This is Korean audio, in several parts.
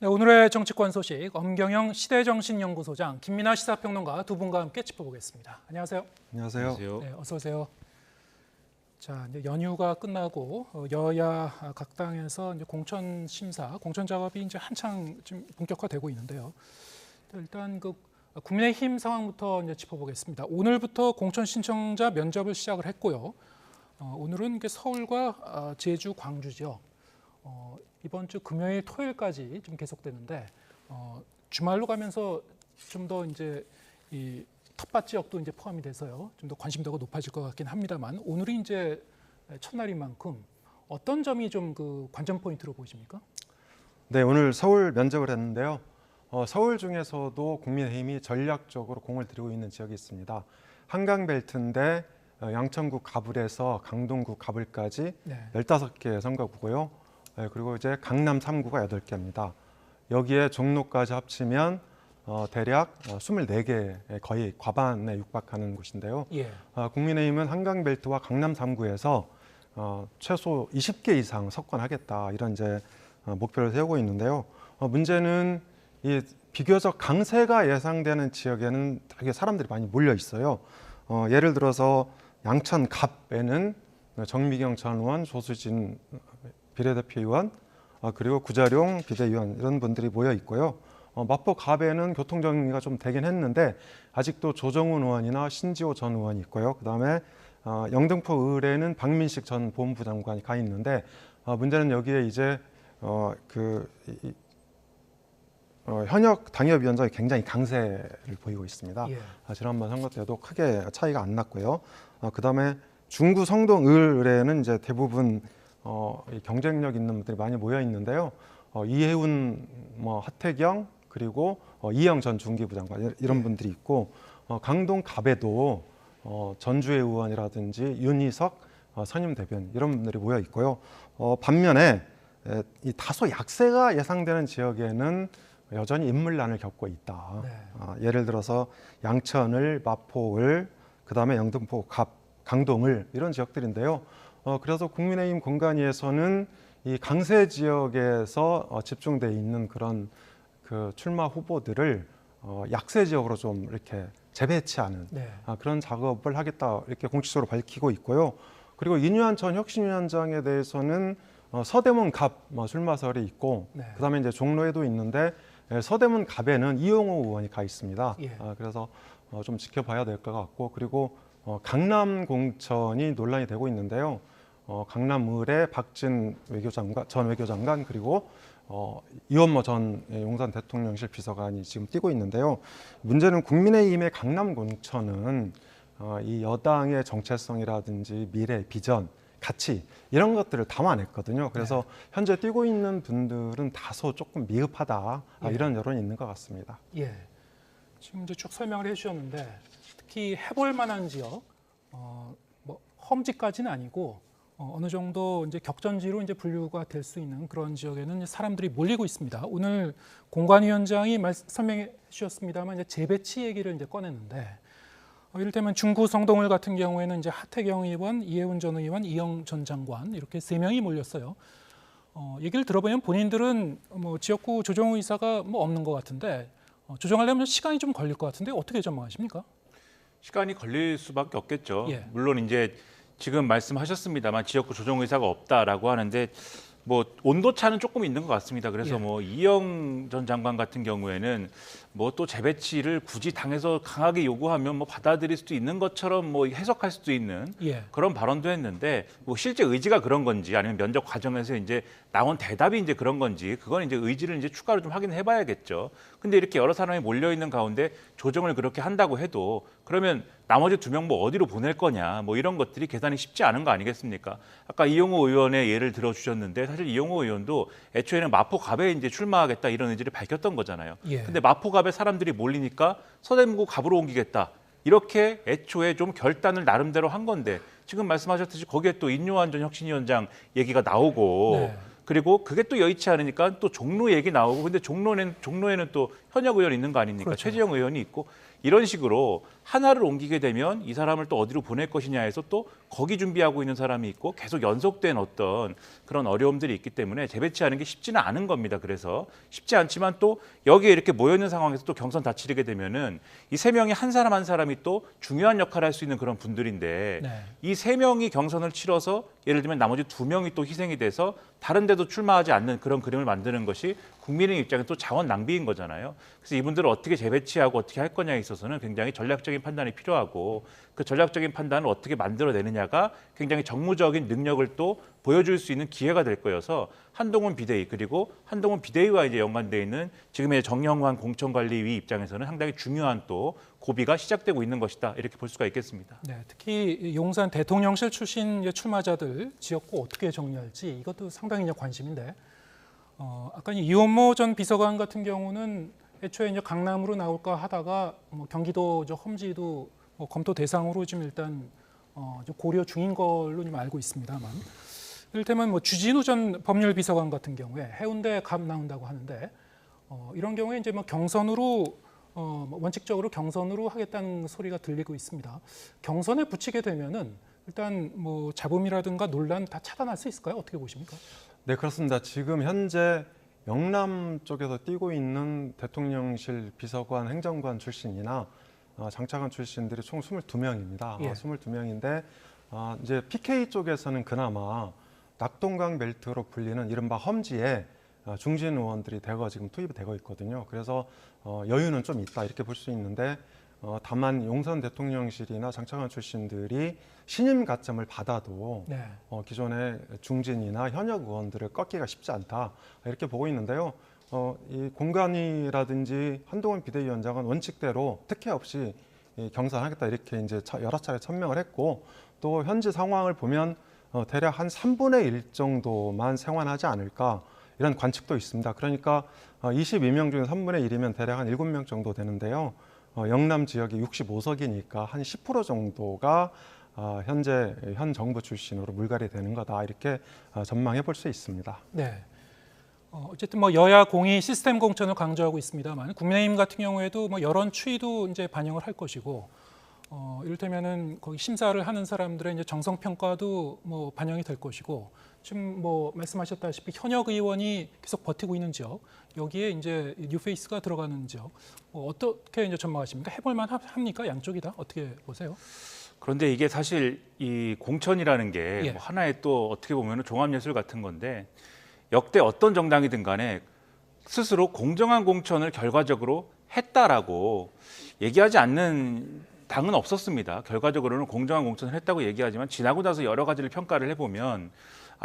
네, 오늘의 정치권 소식 엄경영 시대정신연구소장 김민하 시사평론가 두 분과 함께 짚어보겠습니다. 안녕하세요. 안녕하세요. 네, 어서 오세요. 자, 이제 연휴가 끝나고 여야 각 당에서 이제 공천 심사, 공천 작업이 이제 한창 지금 본격화되고 있는데요. 일단 그 국민의힘 상황부터 이제 짚어보겠습니다. 오늘부터 공천 신청자 면접을 시작을 했고요. 오늘은 이게 서울과 제주, 광주 지역. 이번 주 금요일, 토요일까지 좀 계속되는데 주말로 가면서 좀 더 이제 이 텃밭 지역도 이제 포함이 돼서요, 좀 더 관심도가 높아질 것 같긴 합니다만 오늘이 이제 첫날인 만큼 어떤 점이 좀 그 관전 포인트로 보이십니까? 네, 오늘 서울 면접을 했는데요. 서울 중에서도 국민의힘이 전략적으로 공을 들이고 있는 지역이 있습니다. 한강벨트인데 양천구 가불에서 강동구 가불까지 네. 15개 선거구고요. 그리고 이제 강남 3구가 8개입니다. 여기에 종로까지 합치면 대략 24개, 거의 과반에 육박하는 곳인데요. 예. 국민의힘은 한강벨트와 강남 3구에서 최소 20개 이상 석권하겠다, 이런 이제 목표를 세우고 있는데요. 문제는 이 비교적 강세가 예상되는 지역에는 되게 사람들이 많이 몰려 있어요. 예를 들어서 양천 갑에는 정미경 전 의원, 조수진 비례대표 의원, 그리고 구자룡 비대위원, 이런 분들이 모여 있고요. 마포 갑에는 교통 정리가 좀 되긴 했는데 아직도 조정훈 의원이나 신지호 전 의원이 있고요. 그다음에 영등포 을에는 박민식 전 보훈부 장관이 가 있는데 문제는 여기에 이제 현역 당협위원장이 굉장히 강세를 보이고 있습니다. 예. 지난번 선거 때도 크게 차이가 안 났고요. 그다음에 중구 성동 을에는 이제 대부분 경쟁력 있는 분들이 많이 모여 있는데요. 이해운, 하태경, 그리고 이영 전 중기부 장관, 이런 분들이 있고, 강동 갑에도 전주의 의원이라든지 윤희석 선임 대변인, 이런 분들이 모여 있고요. 반면에 이 다소 약세가 예상되는 지역에는 여전히 인물난을 겪고 있다. 네. 예를 들어서 양천을, 마포을, 그다음에 영등포 갑, 강동을, 이런 지역들인데요. 그래서 국민의힘 공간위에서는 이 강세 지역에서 집중돼 있는 그런 그 출마 후보들을 약세 지역으로 좀 이렇게 재배치하는 네. 그런 작업을 하겠다, 이렇게 공식적으로 밝히고 있고요. 그리고 이뉴한 전 혁신위원장에 대해서는 서대문 갑 출마설이 있고, 네. 그다음에 이제 종로에도 있는데 서대문 갑에는 이용호 의원이 가 있습니다. 예. 그래서 좀 지켜봐야 될 것 같고, 그리고 강남 공천이 논란이 되고 있는데요. 강남을의 박진 전 외교장관, 그리고 이원모 전 용산 대통령실 비서관이 지금 뛰고 있는데요. 문제는 국민의힘의 강남 공천은 이 여당의 정체성이라든지 미래, 비전, 가치, 이런 것들을 담아냈거든요. 그래서 현재 뛰고 있는 분들은 다소 조금 미흡하다, 이런 여론이 있는 것 같습니다. 예. 지금 이제 쭉 설명을 해주셨는데 특히 해볼 만한 지역, 뭐 험지까지는 아니고 어느 정도 이제 격전지로 이제 분류가 될 수 있는 그런 지역에는 사람들이 몰리고 있습니다. 오늘 공관위원장이 설명해 주셨습니다만 이제 재배치 얘기를 이제 꺼냈는데 이를테면 중구 성동을 같은 경우에는 이제 하태경 의원, 이해운 전 의원, 이영 전 장관, 이렇게 3명이 몰렸어요. 얘기를 들어보면 본인들은 뭐 지역구 조정 의사가 뭐 없는 것 같은데 조정하려면 시간이 좀 걸릴 것 같은데 어떻게 전망하십니까? 시간이 걸릴 수밖에 없겠죠. 예. 물론 이제 지금 말씀하셨습니다만 지역구 조정 의사가 없다라고 하는데 뭐 온도 차는 조금 있는 것 같습니다. 그래서 예. 뭐 이영 전 장관 같은 경우에는 뭐 또 재배치를 굳이 당에서 강하게 요구하면 뭐 받아들일 수도 있는 것처럼 뭐 해석할 수도 있는 예. 그런 발언도 했는데 뭐 실제 의지가 그런 건지 아니면 면접 과정에서 이제 나온 대답이 이제 그런 건지 그건 이제 의지를 이제 추가로 좀 확인해 봐야겠죠. 근데 이렇게 여러 사람이 몰려 있는 가운데 조정을 그렇게 한다고 해도 그러면 나머지 2명 뭐 어디로 보낼 거냐 뭐 이런 것들이 계산이 쉽지 않은 거 아니겠습니까? 아까 이용호 의원의 예를 들어주셨는데 사실 이용호 의원도 애초에는 마포갑에 이제 출마하겠다 이런 의지를 밝혔던 거잖아요. 예. 근데 마포갑에 사람들이 몰리니까 서대문구 갑으로 옮기겠다. 이렇게 애초에 좀 결단을 나름대로 한 건데 지금 말씀하셨듯이 거기에 또 인요한 전 혁신위원장 얘기가 나오고 네. 그리고 그게 또 여의치 않으니까 또 종로 얘기 나오고 근데 종로에는 또 현역 의원 있는 거 아닙니까? 그렇죠. 최재형 의원이 있고 이런 식으로 하나를 옮기게 되면 이 사람을 또 어디로 보낼 것이냐 해서 또 거기 준비하고 있는 사람이 있고 계속 연속된 어떤 그런 어려움들이 있기 때문에 재배치하는 게 쉽지는 않은 겁니다. 그래서 쉽지 않지만 또 여기에 이렇게 모여 있는 상황에서 또 경선 다 치르게 되면은 이 세 명이 한 사람 한 사람이 또 중요한 역할을 할 수 있는 그런 분들인데 네. 이 세 명이 경선을 치러서 예를 들면 나머지 두 명이 또 희생이 돼서 다른 데도 출마하지 않는 그런 그림을 만드는 것이 국민의 입장에 또 자원 낭비인 거잖아요. 그래서 이분들을 어떻게 재배치하고 어떻게 할 거냐에 있어서는 굉장히 전략적인 판단이 필요하고 그 전략적인 판단을 어떻게 만들어내느냐가 굉장히 정무적인 능력을 또 보여줄 수 있는 기회가 될 거여서 한동훈 비대위 그리고 한동훈 비대위와 이제 연관돼 있는 지금의 정영환 공천관리위 입장에서는 상당히 중요한 또 고비가 시작되고 있는 것이다 이렇게 볼 수가 있겠습니다. 네, 특히 용산 대통령실 출신 이제 출마자들 지역구 어떻게 정리할지 이것도 상당히 이제 관심인데 아까 이원모 전 비서관 같은 경우는 애초에 이제 강남으로 나올까 하다가 뭐 경기도 저 험지도 뭐 검토 대상으로 지금 일단 좀 고려 중인 걸로 좀 알고 있습니다만 이를테면 뭐 주진우 전 법률비서관 같은 경우에 해운대 갑 나온다고 하는데 이런 경우에 이제 뭐 경선으로 원칙적으로 경선으로 하겠다는 소리가 들리고 있습니다. 경선에 붙이게 되면은 일단 뭐 잡음이라든가 논란 다 차단할 수 있을까요? 어떻게 보십니까? 네, 그렇습니다. 지금 현재 영남 쪽에서 뛰고 있는 대통령실 비서관, 행정관 출신이나 장차관 출신들이 총 22명입니다. 예. 22명인데 이제 PK 쪽에서는 그나마 낙동강 벨트로 불리는 이른바 험지에 중진 의원들이 대거 지금 투입이 되고 있거든요. 그래서 여유는 좀 있다 이렇게 볼 수 있는데 다만 용산 대통령실이나 장차관 출신들이 신임 가점을 받아도 네. 기존의 중진이나 현역 의원들을 꺾기가 쉽지 않다 이렇게 보고 있는데요. 이 공관위라든지 한동훈 비대위원장은 원칙대로 특혜 없이 경선하겠다 이렇게 이제 여러 차례 천명을 했고 또 현재 상황을 보면 대략 한 3분의 1 정도만 생환하지 않을까 이런 관측도 있습니다. 그러니까 22명 중에 3분의 1이면 대략 한 7명 정도 되는데요. 영남 지역이 65석이니까 한 10% 정도가 현재 현 정부 출신으로 물갈이 되는 거다 이렇게 전망해 볼 수 있습니다. 네. 어쨌든 뭐 여야 공이 시스템 공천을 강조하고 있습니다만 국민의힘 같은 경우에도 뭐 여론 추이도 이제 반영을 할 것이고 이를테면은 거기 심사를 하는 사람들의 이제 정성 평가도 뭐 반영이 될 것이고 지금 뭐 말씀하셨다시피 현역 의원이 계속 버티고 있는 지역 여기에 이제 뉴페이스가 들어가는 지역 어떻게 이제 전망하십니까? 해볼만 합니까? 양쪽이 다 어떻게 보세요? 그런데 이게 사실 이 공천이라는 게 예. 뭐 하나의 또 어떻게 보면 종합예술 같은 건데 역대 어떤 정당이든 간에 스스로 공정한 공천을 결과적으로 했다라고 얘기하지 않는 당은 없었습니다. 결과적으로는 공정한 공천을 했다고 얘기하지만 지나고 나서 여러 가지를 평가를 해보면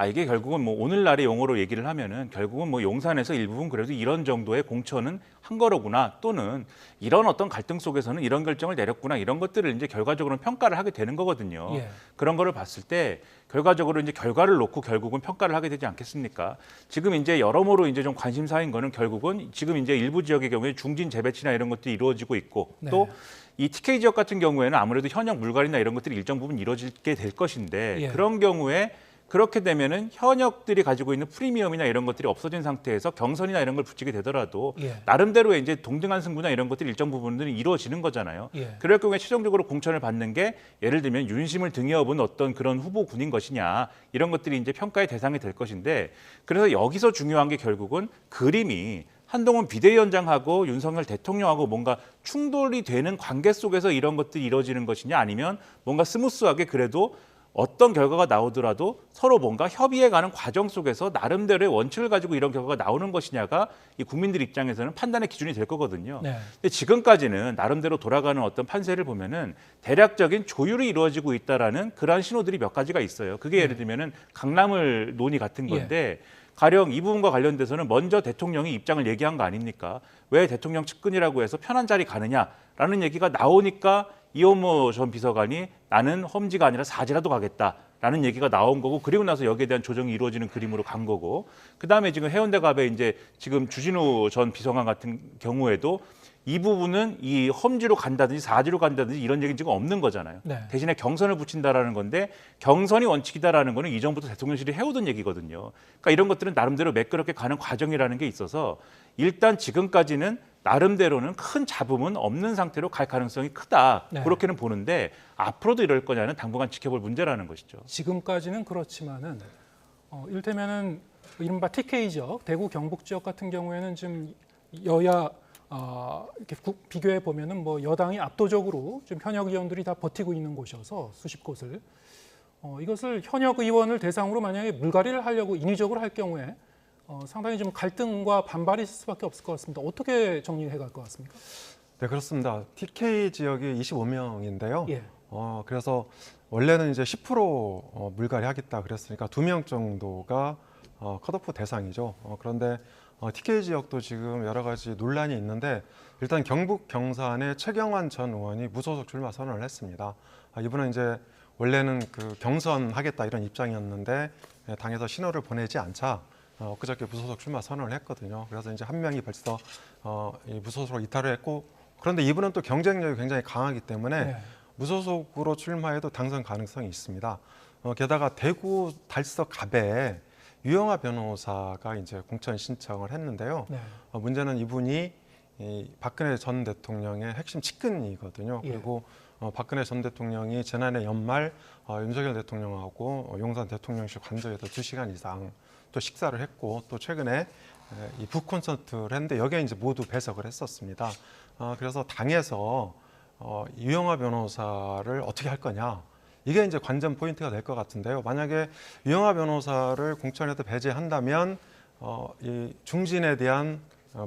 이게 결국은 뭐 오늘날의 용어로 얘기를 하면은 결국은 뭐 용산에서 일부분 그래도 이런 정도의 공천은 한 거로구나 또는 이런 어떤 갈등 속에서는 이런 결정을 내렸구나 이런 것들을 이제 결과적으로는 평가를 하게 되는 거거든요. 예. 그런 거를 봤을 때 결과적으로 이제 결과를 놓고 결국은 평가를 하게 되지 않겠습니까? 지금 이제 여러모로 이제 좀 관심사인 거는 결국은 지금 이제 일부 지역의 경우에 중진 재배치나 이런 것들이 이루어지고 있고 네. 또 이 TK 지역 같은 경우에는 아무래도 현역 물갈이나 이런 것들이 일정 부분 이루어지게 될 것인데 예. 그런 경우에 그렇게 되면은 현역들이 가지고 있는 프리미엄이나 이런 것들이 없어진 상태에서 경선이나 이런 걸 붙이게 되더라도 예. 나름대로의 이제 동등한 승부나 이런 것들이 일정 부분들은 이루어지는 거잖아요. 예. 그럴 경우에 최종적으로 공천을 받는 게 예를 들면 윤심을 등에 업은 어떤 그런 후보군인 것이냐 이런 것들이 이제 평가의 대상이 될 것인데 그래서 여기서 중요한 게 결국은 그림이 한동훈 비대위원장하고 윤석열 대통령하고 뭔가 충돌이 되는 관계 속에서 이런 것들이 이루어지는 것이냐 아니면 뭔가 스무스하게 그래도 어떤 결과가 나오더라도 서로 뭔가 협의해가는 과정 속에서 나름대로의 원칙을 가지고 이런 결과가 나오는 것이냐가 이 국민들 입장에서는 판단의 기준이 될 거거든요. 네. 근데 지금까지는 나름대로 돌아가는 어떤 판세를 보면은 대략적인 조율이 이루어지고 있다라는 그러한 신호들이 몇 가지가 있어요. 그게 예를 들면은 강남을 논의 같은 건데 가령 이 부분과 관련돼서는 먼저 대통령이 입장을 얘기한 거 아닙니까? 왜 대통령 측근이라고 해서 편한 자리 가느냐라는 얘기가 나오니까 이원모 전 비서관이 나는 험지가 아니라 사지라도 가겠다라는 얘기가 나온 거고 그리고 나서 여기에 대한 조정이 이루어지는 그림으로 간 거고 그다음에 지금 해운대갑에 이제 지금 주진우 전 비서관 같은 경우에도 이 부분은 이 험지로 간다든지 사지로 간다든지 이런 얘기는 지금 없는 거잖아요. 네. 대신에 경선을 붙인다라는 건데 경선이 원칙이다라는 거는 이전부터 대통령실이 해오던 얘기거든요. 그러니까 이런 것들은 나름대로 매끄럽게 가는 과정이라는 게 있어서 일단 지금까지는 나름대로는 큰 잡음은 없는 상태로 갈 가능성이 크다. 네. 그렇게는 보는데 앞으로도 이럴 거냐는 당분간 지켜볼 문제라는 것이죠. 지금까지는 그렇지만은 이를테면은 이른바 TK 지역, 대구 경북 지역 같은 경우에는 지금 여야 이렇게 비교해 보면은 뭐 여당이 압도적으로 좀 현역 의원들이 다 버티고 있는 곳이어서 수십 곳을 이것을 현역 의원을 대상으로 만약에 물갈이를 하려고 인위적으로 할 경우에 상당히 좀 갈등과 반발이 있을 수밖에 없을 것 같습니다. 어떻게 정리해 갈 것 같습니까? 네, 그렇습니다. TK 지역이 25명인데요. 예. 그래서 원래는 이제 10% 물갈이 하겠다 그랬으니까 2명 정도가 컷오프 대상이죠. 그런데 TK 지역도 지금 여러 가지 논란이 있는데 일단 경북 경산의 최경환 전 의원이 무소속 출마 선언을 했습니다. 이분은 이제 원래는 그 경선하겠다 이런 입장이었는데 당에서 신호를 보내지 않자 그저께 무소속 출마 선언을 했거든요. 그래서 이제 한 명이 벌써 이 무소속으로 이탈을 했고 그런데 이분은 또 경쟁력이 굉장히 강하기 때문에 네. 무소속으로 출마해도 당선 가능성이 있습니다. 게다가 대구 달서 갑에 유영하 변호사가 이제 공천 신청을 했는데요. 네. 문제는 이분이 이 박근혜 전 대통령의 핵심 측근이거든요. 예. 그리고 박근혜 전 대통령이 지난해 연말 윤석열 대통령하고 용산 대통령실 관저에서 2시간 이상 또 식사를 했고 또 최근에 이 북콘서트를 했는데 여기에 이제 모두 배석을 했었습니다. 그래서 당에서 유영하 변호사를 어떻게 할 거냐 이게 이제 관전 포인트가 될 것 같은데요. 만약에 유영하 변호사를 공천에서 배제한다면 이 중진에 대한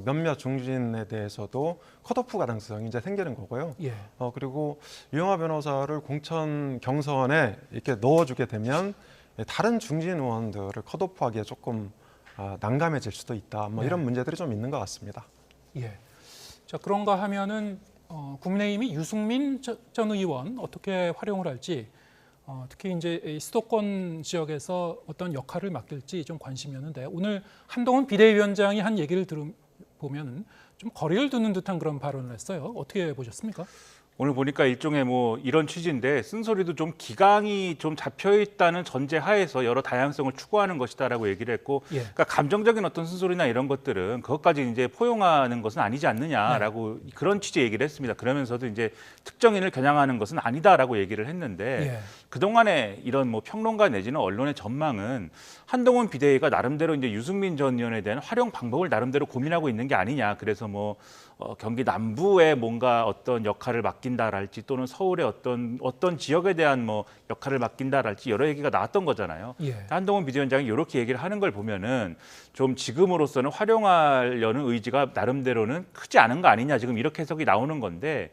몇몇 중진에 대해서도 컷오프 가능성이 이제 생기는 거고요. 예. 그리고 유영하 변호사를 공천 경선에 이렇게 넣어주게 되면 다른 중진 의원들을 컷오프하기에 조금 난감해질 수도 있다. 뭐 네. 이런 문제들이 좀 있는 것 같습니다. 예. 자, 그런가 하면은 국민의힘이 유승민 전 의원 어떻게 활용을 할지 특히 이제 이 수도권 지역에서 어떤 역할을 맡길지 좀 관심이었는데 오늘 한동훈 비대위원장이 한 얘기를 들어보면 좀 거리를 두는 듯한 그런 발언을 했어요. 어떻게 보셨습니까? 오늘 보니까 일종의 뭐 이런 취지인데 쓴소리도 좀 기강이 좀 잡혀 있다는 전제 하에서 여러 다양성을 추구하는 것이다라고 얘기를 했고, 예. 그러니까 감정적인 어떤 쓴소리나 이런 것들은 그것까지 이제 포용하는 것은 아니지 않느냐라고 그런 취지의 얘기를 했습니다. 그러면서도 이제 특정인을 겨냥하는 것은 아니다라고 얘기를 했는데 예. 그동안에 이런 뭐 평론가 내지는 언론의 전망은 한동훈 비대위가 나름대로 이제 유승민 전 의원에 대한 활용 방법을 나름대로 고민하고 있는 게 아니냐. 그래서 뭐 경기 남부에 뭔가 어떤 역할을 맡긴다랄지 또는 서울의 어떤 지역에 대한 뭐 역할을 맡긴다랄지 여러 얘기가 나왔던 거잖아요. 예. 한동훈 비대위원장이 이렇게 얘기를 하는 걸 보면은 좀 지금으로서는 활용하려는 의지가 나름대로는 크지 않은 거 아니냐. 지금 이렇게 해석이 나오는 건데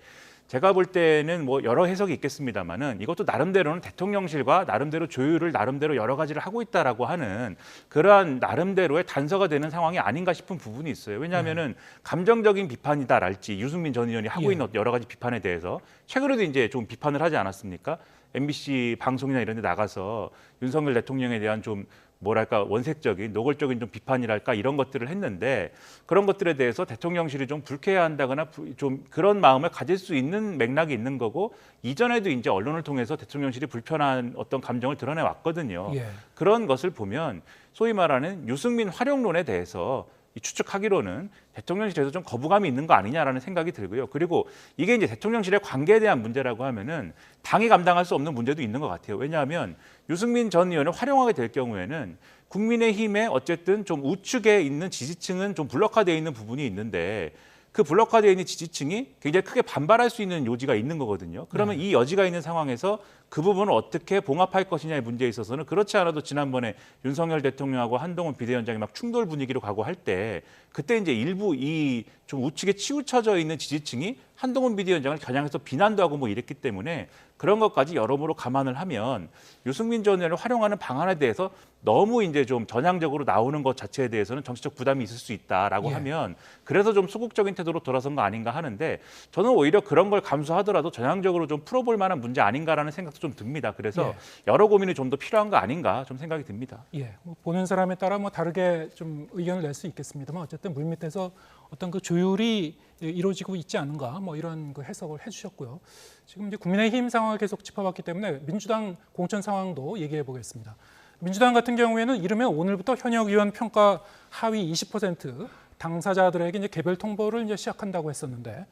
제가 볼 때는 뭐 여러 해석이 있겠습니다만은 이것도 나름대로는 대통령실과 나름대로 조율을 나름대로 여러 가지를 하고 있다라고 하는 그러한 나름대로의 단서가 되는 상황이 아닌가 싶은 부분이 있어요. 왜냐하면은 감정적인 비판이다랄지 유승민 전 의원이 하고 예. 있는 여러 가지 비판에 대해서 최근에도 이제 좀 비판을 하지 않았습니까? MBC 방송이나 이런 데 나가서 윤석열 대통령에 대한 좀 뭐랄까 원색적인 노골적인 좀 비판이랄까 이런 것들을 했는데 그런 것들에 대해서 대통령실이 좀 불쾌해한다거나 좀 그런 마음을 가질 수 있는 맥락이 있는 거고 이전에도 이제 언론을 통해서 대통령실이 불편한 어떤 감정을 드러내 왔거든요. 예. 그런 것을 보면 소위 말하는 유승민 활용론에 대해서 추측하기로는 대통령실에서 좀 거부감이 있는 거 아니냐라는 생각이 들고요. 그리고 이게 이제 대통령실의 관계에 대한 문제라고 하면은 당이 감당할 수 없는 문제도 있는 것 같아요. 왜냐하면 유승민 전 의원을 활용하게 될 경우에는 국민의힘의 어쨌든 좀 우측에 있는 지지층은 좀 블록화되어 있는 부분이 있는데 그 블록화되어 있는 지지층이 굉장히 크게 반발할 수 있는 요지가 있는 거거든요. 그러면 이 여지가 있는 상황에서 그 부분을 어떻게 봉합할 것이냐의 문제에 있어서는 그렇지 않아도 지난번에 윤석열 대통령하고 한동훈 비대위원장이 막 충돌 분위기로 가고 할 때 그때 이제 일부 이 좀 우측에 치우쳐져 있는 지지층이 한동훈 비대위원장을 겨냥해서 비난도 하고 뭐 이랬기 때문에 그런 것까지 여러모로 감안을 하면 유승민 전 의원을 활용하는 방안에 대해서 너무 이제 좀 전향적으로 나오는 것 자체에 대해서는 정치적 부담이 있을 수 있다라고 예. 하면 그래서 좀 소극적인 태도로 돌아선 거 아닌가 하는데 저는 오히려 그런 걸 감수하더라도 전향적으로 좀 풀어볼 만한 문제 아닌가라는 생각도 좀 듭니다. 그래서 여러 고민이 좀 더 필요한 거 아닌가 좀 생각이 듭니다. 예, 뭐 보는 사람에 따라 뭐 다르게 좀 의견을 낼 수 있겠습니다만 어쨌든 물밑에서 어떤 그 조율이 이루어지고 있지 않은가 뭐 이런 그 해석을 해주셨고요. 지금 이제 국민의힘 상황을 계속 짚어봤기 때문에 민주당 공천 상황도 얘기해 보겠습니다. 민주당 같은 경우에는 이르면 오늘부터 현역 의원 평가 하위 20% 당사자들에게 이제 개별 통보를 이제 시작한다고 했었는데,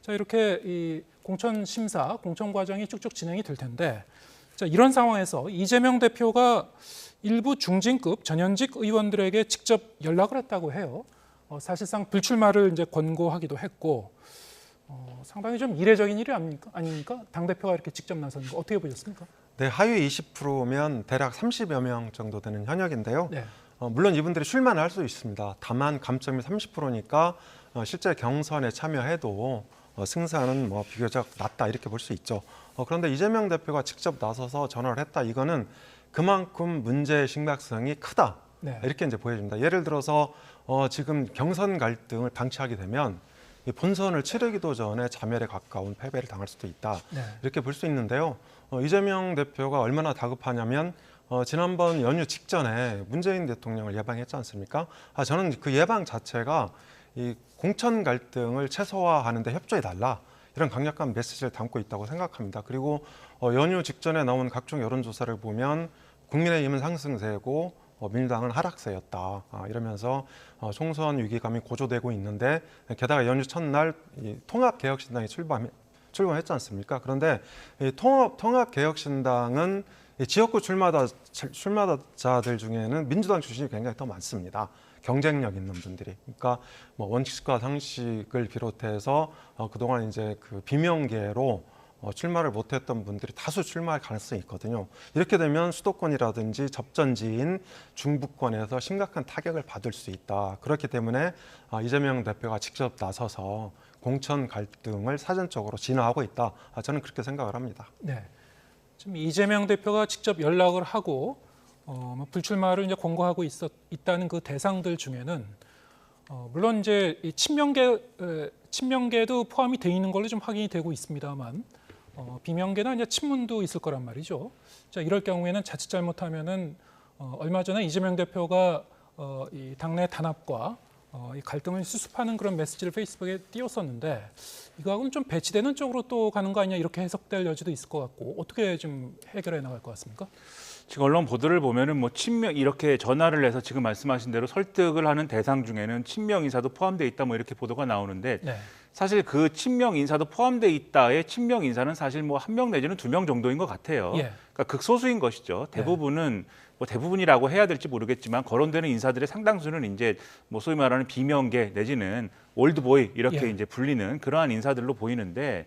자 이렇게 이 공천 심사, 공천 과정이 쭉쭉 진행이 될 텐데, 자 이런 상황에서 이재명 대표가 일부 중진급 전현직 의원들에게 직접 연락을 했다고 해요. 사실상 불출마를 이제 권고하기도 했고, 상당히 좀 이례적인 일이 아닙니까? 당 대표가 이렇게 직접 나서는 거 어떻게 보셨습니까? 네, 하위 20%면 대략 30여 명 정도 되는 현역인데요. 네. 물론 이분들이 출마는 할 수 있습니다. 다만 감점이 30%니까 실제 경선에 참여해도 승산은 뭐 비교적 낮다 이렇게 볼 수 있죠. 그런데 이재명 대표가 직접 나서서 전화를 했다. 이거는 그만큼 문제의 심각성이 크다. 네. 이렇게 이제 보여집니다. 예를 들어서 지금 경선 갈등을 방치하게 되면 이 본선을 치르기도 전에 자멸에 가까운 패배를 당할 수도 있다. 네. 이렇게 볼 수 있는데요. 이재명 대표가 얼마나 다급하냐면 지난번 연휴 직전에 문재인 대통령을 예방했지 않습니까? 저는 그 예방 자체가 이 공천 갈등을 최소화하는 데 협조해달라. 이런 강력한 메시지를 담고 있다고 생각합니다. 그리고 연휴 직전에 나온 각종 여론조사를 보면 국민의힘은 상승세고 민주당은 하락세였다. 이러면서 총선 위기감이 고조되고 있는데, 게다가 연휴 첫날 이 통합개혁신당이 출범했지 않습니까? 그런데 이 통합개혁신당은 이 지역구 출마자들 중에는 민주당 출신이 굉장히 더 많습니다. 경쟁력 있는 분들이. 그러니까 뭐 원칙과 상식을 비롯해서 그동안 이제 그 비명계로 출마를 못했던 분들이 다수 출마할 가능성이 있거든요. 이렇게 되면 수도권이라든지 접전지인 중부권에서 심각한 타격을 받을 수 있다. 그렇기 때문에 이재명 대표가 직접 나서서 공천 갈등을 사전적으로 진화하고 있다. 저는 그렇게 생각을 합니다. 네. 지금 이재명 대표가 직접 연락을 하고 불출마를 이제 권고하고 있다는 그 대상들 중에는 물론 이제 이 친명계도 포함이 돼 있는 걸로 좀 확인이 되고 있습니다만, 비명계나 이제 친문도 있을 거란 말이죠. 자, 이럴 경우에는 자칫 잘못하면은 얼마 전에 이재명 대표가 이 당내 단합과 이 갈등을 수습하는 그런 메시지를 페이스북에 띄웠었는데, 이거하고는 좀 배치되는 쪽으로 또 가는 거 아니냐 이렇게 해석될 여지도 있을 것 같고, 어떻게 좀 해결해 나갈 것 같습니까? 지금 언론 보도를 보면은 뭐 친명 이렇게 전화를 해서 지금 말씀하신 대로 설득을 하는 대상 중에는 친명 인사도 포함되어 있다 뭐 이렇게 보도가 나오는데, 네. 사실 그 친명 인사도 포함되어 있다의 친명 인사는 사실 뭐 1명 내지는 2명 정도인 것 같아요. 예. 그러니까 극소수인 것이죠. 대부분은 뭐 대부분이라고 해야 될지 모르겠지만 거론되는 인사들의 상당수는 이제 뭐 소위 말하는 비명계 내지는 올드보이 이렇게 예. 이제 불리는 그러한 인사들로 보이는데,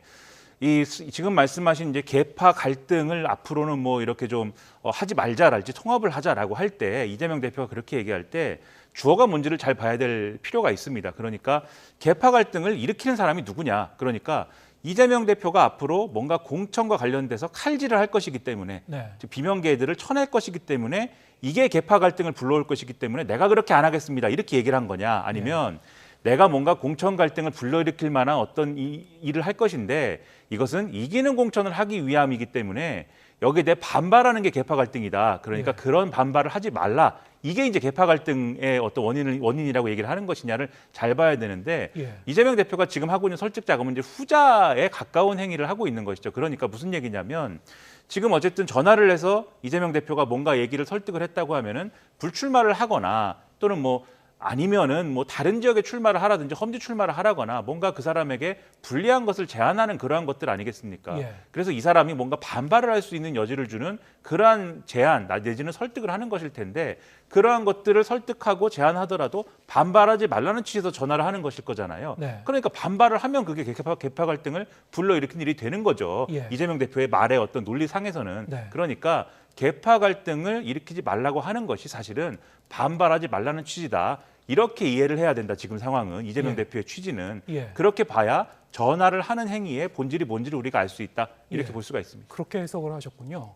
이 지금 말씀하신 이제 계파 갈등을 앞으로는 뭐 이렇게 좀 하지 말자랄지 통합을 하자라고 할 때, 이재명 대표가 그렇게 얘기할 때 주어가 뭔지를 잘 봐야 될 필요가 있습니다. 그러니까 계파 갈등을 일으키는 사람이 누구냐? 그러니까 이재명 대표가 앞으로 뭔가 공천과 관련돼서 칼질을 할 것이기 때문에, 네. 즉 비명계들을 쳐낼 것이기 때문에, 이게 계파 갈등을 불러올 것이기 때문에 내가 그렇게 안 하겠습니다 이렇게 얘기를 한 거냐, 아니면 내가 뭔가 공천 갈등을 불러일으킬 만한 어떤 일을 할 것인데 이것은 이기는 공천을 하기 위함이기 때문에 여기에 대해 반발하는 게 계파 갈등이다. 그러니까 그런 반발을 하지 말라. 이게 이제 계파 갈등의 어떤 원인이라고 얘기를 하는 것이냐를 잘 봐야 되는데, 이재명 대표가 지금 하고 있는 설득 작업은 이제 후자에 가까운 행위를 하고 있는 것이죠. 그러니까 무슨 얘기냐면, 지금 어쨌든 전화를 해서 이재명 대표가 뭔가 얘기를 설득을 했다고 하면은 불출마를 하거나 또는 뭐 아니면은 뭐 다른 지역에 출마를 하라든지 험지 출마를 하라거나 뭔가 그 사람에게 불리한 것을 제안하는 그러한 것들 아니겠습니까? 그래서 이 사람이 뭔가 반발을 할 수 있는 여지를 주는 그러한 제안 내지는 설득을 하는 것일 텐데, 그러한 것들을 설득하고 제안하더라도 반발하지 말라는 취지에서 전화를 하는 것일 거잖아요. 그러니까 반발을 하면 그게 계파 갈등을 불러일으킨 일이 되는 거죠. 이재명 대표의 말의 어떤 논리상에서는. 그러니까 계파 갈등을 일으키지 말라고 하는 것이 사실은 반발하지 말라는 취지다. 이렇게 이해를 해야 된다. 지금 상황은 이재명 대표의 취지는 그렇게 봐야 전화를 하는 행위의 본질이 뭔지를 우리가 알 수 있다. 이렇게 볼 수가 있습니다. 그렇게 해석을 하셨군요.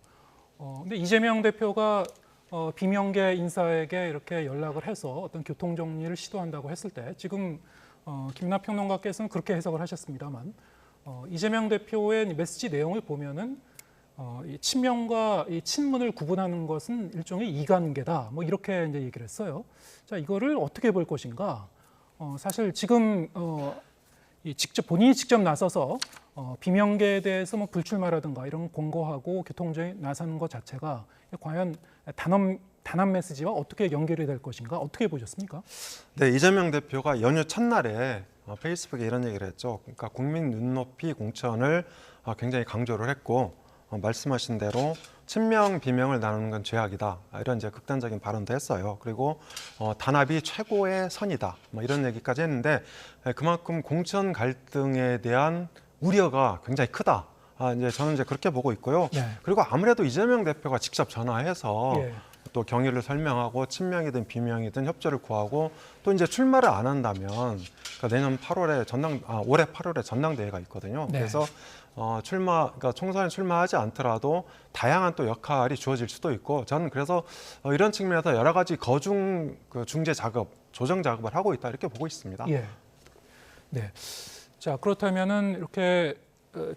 근데 이재명 대표가 비명계 인사에게 이렇게 연락을 해서 어떤 교통 정리를 시도한다고 했을 때, 지금 김나 평론가께서는 그렇게 해석을 하셨습니다만, 이재명 대표의 메시지 내용을 보면은 이 친명과 이 친문을 구분하는 것은 일종의 이관계다. 뭐 이렇게 이제 얘기를 했어요. 자, 이거를 어떻게 볼 것인가? 사실 지금 본인이 직접 나서서 비명계에 대해서 뭐 불출마라든가 이런 공고하고 교통정에 나서는 것 자체가 과연 단엄 단합 메시지와 어떻게 연결이 될 것인가 어떻게 보셨습니까? 네, 이재명 대표가 연휴 첫날에 페이스북에 이런 얘기를 했죠. 그러니까 국민 눈높이 공천을 굉장히 강조를 했고 말씀하신 대로 친명 비명을 나누는 건 죄악이다. 이런 이제 극단적인 발언도 했어요. 그리고 단합이 최고의 선이다. 뭐 이런 얘기까지 했는데 그만큼 공천 갈등에 대한 우려가 굉장히 크다. 이제 저는 이제 그렇게 보고 있고요. 네. 그리고 아무래도 이재명 대표가 직접 전화해서 예. 또 경위를 설명하고 친명이든 비명이든 협조를 구하고 또 이제 출마를 안 한다면 그러니까 내년 8월에 올해 8월에 전당대회가 있거든요. 네. 그래서 그러니까 총선에 출마하지 않더라도 다양한 또 역할이 주어질 수도 있고 저는 그래서 이런 측면에서 여러 가지 거중 중재 작업, 조정 작업을 하고 있다 이렇게 보고 있습니다. 예. 네. 자, 그렇다면은 이렇게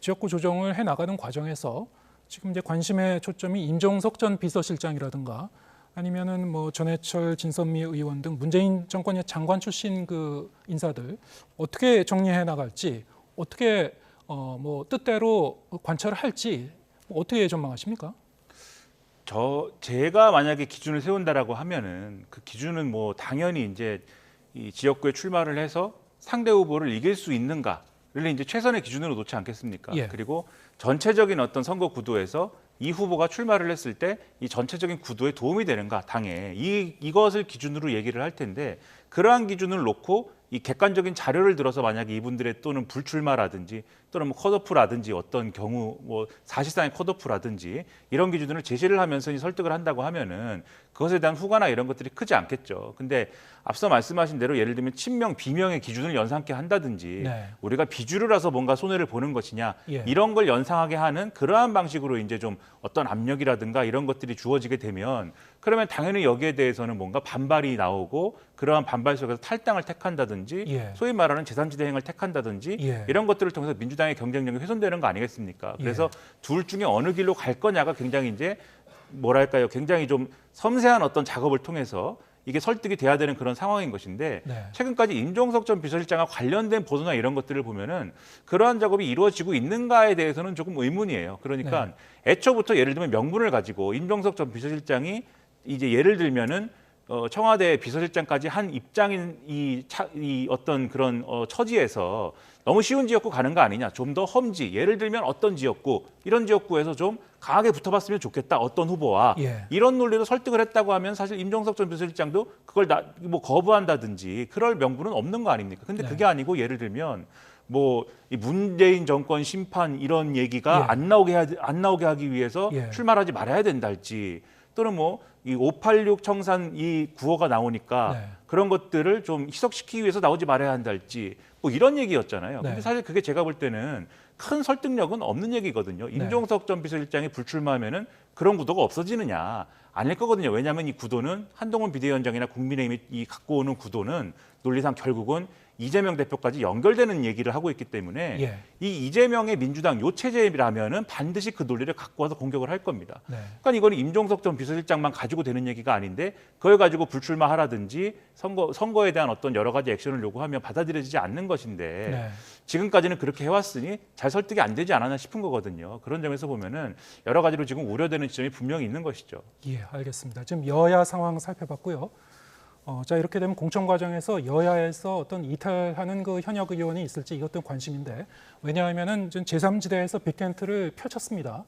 지역구 조정을 해 나가는 과정에서 지금 이제 관심의 초점이 임종석 전 비서실장이라든가 아니면은 뭐 전해철, 진선미 의원 등 문재인 정권의 장관 출신 그 인사들 어떻게 정리해 나갈지 어떻게 뭐 뜻대로 관철을 할지 어떻게 전망하십니까? 제가 만약에 기준을 세운다라고 하면은 그 기준은 뭐 당연히 이제 이 지역구에 출마를 해서 상대 후보를 이길 수 있는가를 이제 최선의 기준으로 놓지 않겠습니까? 예. 그리고 전체적인 어떤 선거 구도에서 이 후보가 출마를 했을 때 이 전체적인 구도에 도움이 되는가 당에 이것을 기준으로 얘기를 할 텐데 그러한 기준을 놓고 이 객관적인 자료를 들어서 만약에 이분들의 또는 불출마라든지 또는 뭐 컷오프라든지 어떤 경우 뭐 사실상의 컷오프라든지 이런 기준을 제시를 하면서 설득을 한다고 하면은 그것에 대한 후과나 이런 것들이 크지 않겠죠. 근데 앞서 말씀하신 대로 예를 들면 친명, 비명의 기준을 연상케 한다든지 네. 우리가 비주를 해서 뭔가 손해를 보는 것이냐 예. 이런 걸 연상하게 하는 그러한 방식으로 이제 좀 어떤 압력이라든가 이런 것들이 주어지게 되면 그러면 당연히 여기에 대해서는 뭔가 반발이 나오고 그러한 반발 속에서 탈당을 택한다든지 예. 소위 말하는 제3지대행을 택한다든지 예. 이런 것들을 통해서 민주당의 경쟁력이 훼손되는 거 아니겠습니까? 그래서 둘 중에 어느 길로 갈 거냐가 굉장히 이제 뭐랄까요? 굉장히 좀 섬세한 어떤 작업을 통해서 이게 설득이 돼야 되는 그런 상황인 것인데 네. 최근까지 임종석 전 비서실장과 관련된 보도나 이런 것들을 보면은 그러한 작업이 이루어지고 있는가에 대해서는 조금 의문이에요. 그러니까 애초부터 예를 들면 명분을 가지고 임종석 전 비서실장이 이제 예를 들면은 청와대 비서실장까지 한 입장인 이 어떤 그런 처지에서 너무 쉬운 지역구 가는 거 아니냐. 좀 더 험지. 예를 들면 어떤 지역구, 이런 지역구에서 좀 강하게 붙어봤으면 좋겠다. 어떤 후보와. 예. 이런 논리로 설득을 했다고 하면 사실 임종석 전 비서실장도 그걸 뭐 거부한다든지 그럴 명분은 없는 거 아닙니까? 근데 네. 그게 아니고 예를 들면 뭐 이 문재인 정권 심판 이런 얘기가 예. 안 나오게 하기 위해서 예. 출마하지 말아야 된다 할지 또는 뭐 이 586 청산 이 구호가 나오니까 네. 그런 것들을 좀 희석시키기 위해서 나오지 말아야 한다 할지 뭐 이런 얘기였잖아요. 네. 근데 사실 그게 제가 볼 때는 큰 설득력은 없는 얘기거든요. 임종석 전 비서실장이 불출마하면은 그런 구도가 없어지느냐? 아닐 거거든요. 왜냐하면 이 구도는 한동훈 비대위원장이나 국민의힘이 이 갖고 오는 구도는 논리상 결국은 이재명 대표까지 연결되는 얘기를 하고 있기 때문에 예. 이 이재명의 민주당 요 체제라면은 반드시 그 논리를 갖고 와서 공격을 할 겁니다. 네. 그러니까 이거는 임종석 전 비서실장만 가지고 되는 얘기가 아닌데 그걸 가지고 불출마하라든지 선거에 대한 어떤 여러 가지 액션을 요구하면 받아들여지지 않는 것인데 네. 지금까지는 그렇게 해왔으니 잘 설득이 안 되지 않았나 싶은 거거든요. 그런 점에서 보면은 여러 가지로 지금 우려되는 지점이 분명히 있는 것이죠. 예, 알겠습니다. 지금 여야 상황 살펴봤고요. 자, 이렇게 되면 공천 과정에서 여야에서 어떤 이탈하는 그 현역 의원이 있을지 이것도 관심인데 왜냐하면은 제3지대에서 빅텐트를 펼쳤습니다.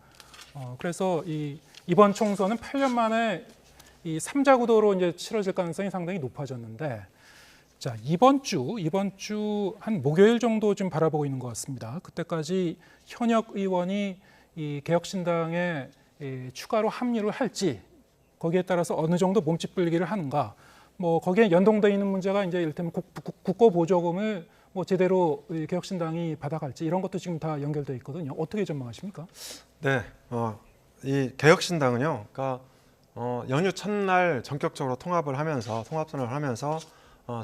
그래서 이번 총선은 8년 만에 이 3자 구도로 이제 치러질 가능성이 상당히 높아졌는데 자, 이번 주 한 목요일 정도 좀 바라보고 있는 것 같습니다. 그때까지 현역 의원이 이 개혁신당에 추가로 합류를 할지 거기에 따라서 어느 정도 몸집 불기를 하는가 뭐 거기에 연동되어 있는 문제가 이제 이를테면 국고보조금을 뭐 제대로 개혁신당이 받아갈지 이런 것도 지금 다 연결되어 있거든요. 어떻게 전망하십니까? 네, 이 개혁신당은요, 그러니까 연휴 첫날 전격적으로 통합선언을 하면서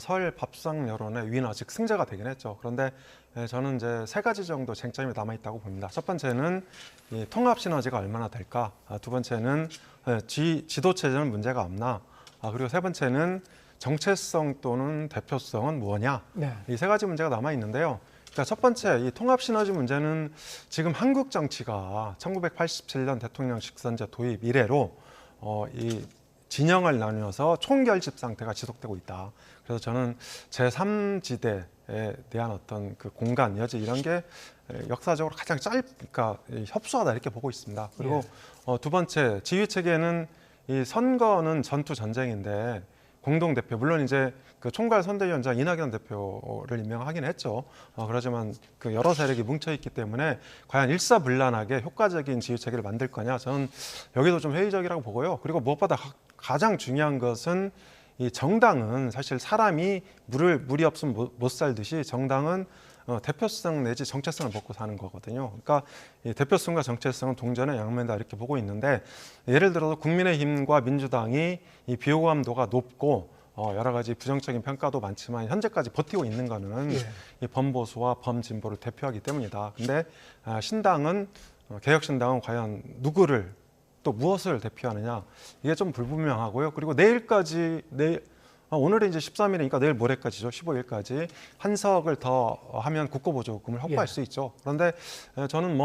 설 밥상 여론의 위너 즉 승자가 되긴 했죠. 그런데 저는 이제 세 가지 정도 쟁점이 남아 있다고 봅니다. 첫 번째는 이 통합 시너지가 얼마나 될까? 두 번째는 지도 체제는 문제가 없나? 그리고 세 번째는 정체성 또는 대표성은 무엇냐? 네. 이 세 가지 문제가 남아 있는데요. 그러니까 첫 번째 이 통합 시너지 문제는 지금 한국 정치가 1987년 대통령 직선제 도입 이래로 이 진영을 나누어서 총결집 상태가 지속되고 있다. 그래서 저는 제3지대에 대한 어떤 그 공간, 여지 이런 게 역사적으로 가장 그러니까 협소하다 이렇게 보고 있습니다. 그리고 두 번째, 지휘 체계는 이 선거는 전투 전쟁인데 공동 대표, 물론 이제 그 총괄 선대위원장 이낙연 대표를 임명하긴 했죠. 그렇지만 그 여러 세력이 뭉쳐 있기 때문에 과연 일사불란하게 효과적인 지휘 체계를 만들 거냐, 저는 여기도 좀 회의적이라고 보고요. 그리고 무엇보다 가장 중요한 것은 이 정당은 사실 사람이 물이 없으면 못 살듯이 정당은 대표성 내지 정체성을 먹고 사는 거거든요. 그러니까 이 대표성과 정체성은 동전의 양면이다 이렇게 보고 있는데, 예를 들어서 국민의힘과 민주당이 이 비호감도가 높고 여러 가지 부정적인 평가도 많지만 현재까지 버티고 있는 거는 이 범보수와 범진보를 대표하기 때문이다. 근데 신당은 개혁신당은 과연 누구를 또 무엇을 대표하느냐, 이게 좀 불분명하고요. 그리고 오늘이 이제 13일이니까 내일 모레까지죠. 15일까지 한석을 더 하면 국고보조금을 확보할 수 있죠. 그런데 저는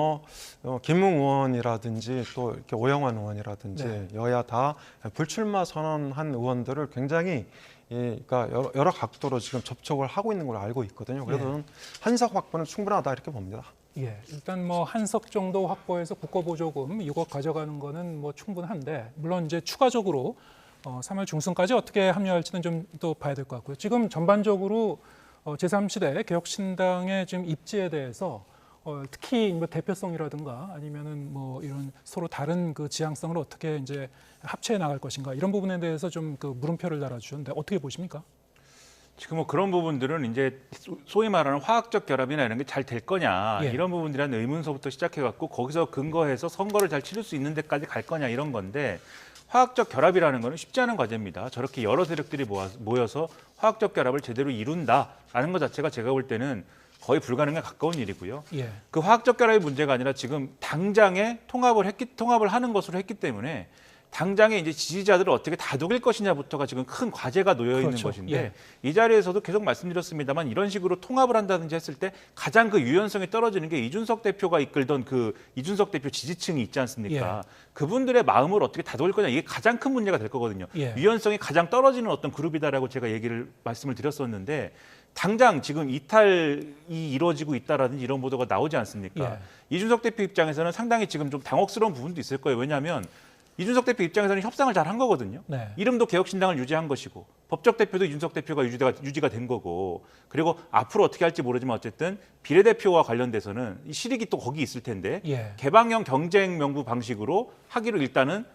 김웅 의원이라든지 또 이렇게 오영환 의원이라든지 여야 다 불출마 선언한 의원들을 굉장히 그러니까 여러 각도로 지금 접촉을 하고 있는 걸로 알고 있거든요. 그래서 저는 한석 확보는 충분하다 이렇게 봅니다. 일단 한석 정도 확보해서 국고보조금 이거 가져가는 거는 충분한데, 물론 이제 추가적으로 3월 중순까지 어떻게 합류할지는 좀 또 봐야 될 것 같고요. 지금 전반적으로 제3시대 개혁신당의 지금 입지에 대해서 특히 대표성이라든가 아니면은 이런 서로 다른 그 지향성을 어떻게 이제 합체해 나갈 것인가, 이런 부분에 대해서 좀 그 물음표를 달아주셨는데 어떻게 보십니까? 지금 그런 부분들은 이제 소위 말하는 화학적 결합이나 이런 게 잘 될 거냐, 이런 부분들이란 의문서부터 시작해갖고 거기서 근거해서 선거를 잘 치를 수 있는 데까지 갈 거냐 이런 건데, 화학적 결합이라는 거는 쉽지 않은 과제입니다. 저렇게 여러 세력들이 모여서 화학적 결합을 제대로 이룬다라는 것 자체가 제가 볼 때는 거의 불가능에 가까운 일이고요. 그 화학적 결합의 문제가 아니라 지금 당장에 통합을 하는 것으로 했기 때문에 당장에 이제 지지자들을 어떻게 다독일 것이냐부터가 지금 큰 과제가 놓여 있는 것인데, 이 자리에서도 계속 말씀드렸습니다만 이런 식으로 통합을 한다든지 했을 때 가장 그 유연성이 떨어지는 게 이준석 대표가 이끌던 그 이준석 대표 지지층이 있지 않습니까? 그분들의 마음을 어떻게 다독일 거냐, 이게 가장 큰 문제가 될 거거든요. 유연성이 가장 떨어지는 어떤 그룹이다라고 제가 말씀을 드렸었는데, 당장 지금 이탈이 이루어지고 있다라든지 이런 보도가 나오지 않습니까? 이준석 대표 입장에서는 상당히 지금 좀 당혹스러운 부분도 있을 거예요. 왜냐하면 이준석 대표 입장에서는 협상을 잘 한 거거든요. 이름도 개혁신당을 유지한 것이고, 법적 대표도 이준석 대표가 유지가 된 거고, 그리고 앞으로 어떻게 할지 모르지만 어쨌든 비례대표와 관련돼서는 이 실익이 또 거기 있을 텐데, 개방형 경쟁 명부 방식으로 하기로 일단은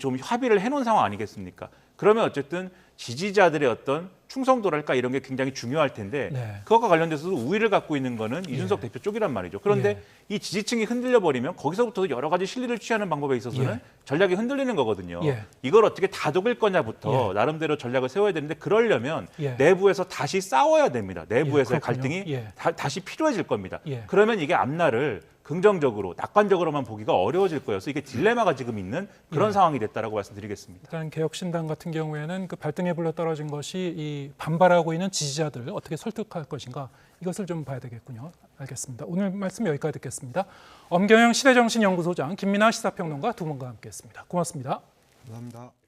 좀 합의를 해놓은 상황 아니겠습니까? 그러면 어쨌든 지지자들의 어떤 충성도랄까 이런 게 굉장히 중요할 텐데, 그것과 관련돼서도 우위를 갖고 있는 거는 이준석 대표 쪽이란 말이죠. 그런데 이 지지층이 흔들려 버리면 거기서부터도 여러 가지 실리를 취하는 방법에 있어서는 전략이 흔들리는 거거든요. 이걸 어떻게 다독일 거냐부터 나름대로 전략을 세워야 되는데, 그러려면 내부에서 다시 싸워야 됩니다. 내부에서의 갈등이 다시 필요해질 겁니다. 그러면 이게 앞날을 긍정적으로, 낙관적으로만 보기가 어려워질 거여서 이게 딜레마가 지금 있는 그런 상황이 됐다라고 말씀드리겠습니다. 일단 개혁신당 같은 경우에는 그 발등에 불러 떨어진 것이 이 반발하고 있는 지지자들을 어떻게 설득할 것인가, 이것을 좀 봐야 되겠군요. 알겠습니다. 오늘 말씀 여기까지 듣겠습니다. 엄경영 시대정신연구소장, 김민하 시사평론가 두 분과 함께했습니다. 고맙습니다. 감사합니다.